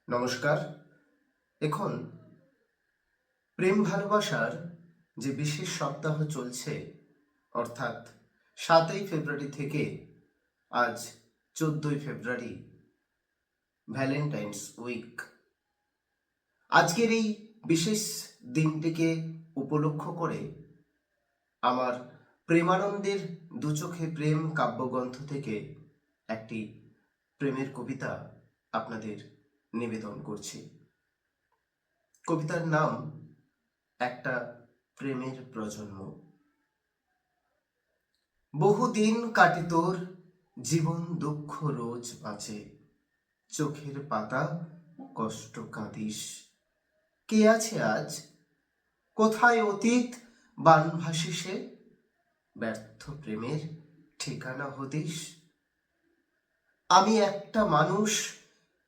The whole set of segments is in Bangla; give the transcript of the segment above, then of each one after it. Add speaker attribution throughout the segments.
Speaker 1: নমস্কার। এখন প্রেম ভালোবাসার যে বিশেষ সপ্তাহ চলছে, অর্থাৎ 7ই ফেব্রুয়ারি থেকে আজ 14ই ফেব্রুয়ারি, ভ্যালেন্টাইন্স উইক। আজকের এই বিশেষ দিনটিকে উপলক্ষ করে আমার প্রেমানন্দের দু চোখে প্রেম কাব্যগ্রন্থ থেকে একটি প্রেমের কবিতা আপনাদের নিবেদন করছি। কবিতার নাম একটা প্রেমের প্রজন্ম। বহুদিন কাটে তোর জীবন দুঃখ রোজ বাঁচে, চোখের পাতা কষ্ট কাঁদিস। কে আছে আজ? কোথায় অতীত বানভাসিসে? ব্যর্থ প্রেমের ঠিকানা হদিস। আমি একটা মানুষ,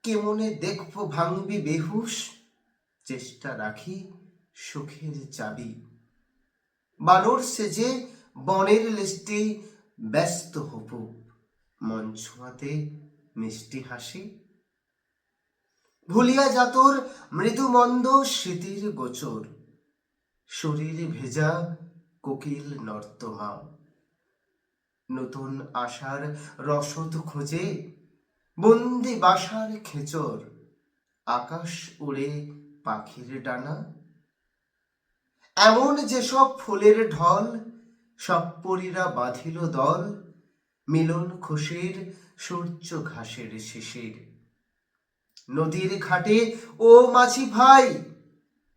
Speaker 1: কেমনে দেখবো ভাঙবি বেহুশ, চেষ্টা রাখি সুখের চাবি। বানর সেজে বনের লিস্টে ব্যস্ত হবু, মন ছোঁয়াতে মিষ্টি হাসি। ভুলিয়া যাতর মৃদুমন্দ স্মৃতির গোচর, শরীর ভেজা কোকিল নর্তমা। নতুন আশার রসদ খোঁজে বন্দি বাসার খেচর, আকাশ উড়ে পাখির ডানা। এমন যেসব ফুলের ঢল, সব পরীরা বাঁধিল দল, মিলন খুশির সূর্য ঘাসের শিশির। নদীর ঘাটে ও মাঝি ভাই,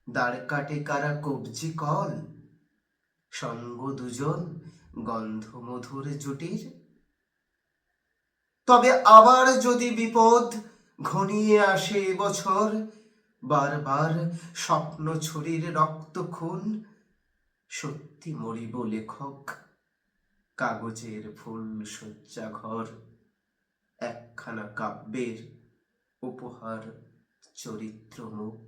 Speaker 1: দাঁড় কাটে কারা কবজি কল, সঙ্গ দুজন গন্ধ মধুর জুটির। তবে আবার যদি বিপদ ঘনিয়ে আসে এবছর, বারবার স্বপ্ন ছুরির রক্ত খুন, সত্যি মরিব লেখক, কাগজের ফুল শয্যা ঘর, একখানা কাব্যের উপহার চরিত্র মুখ।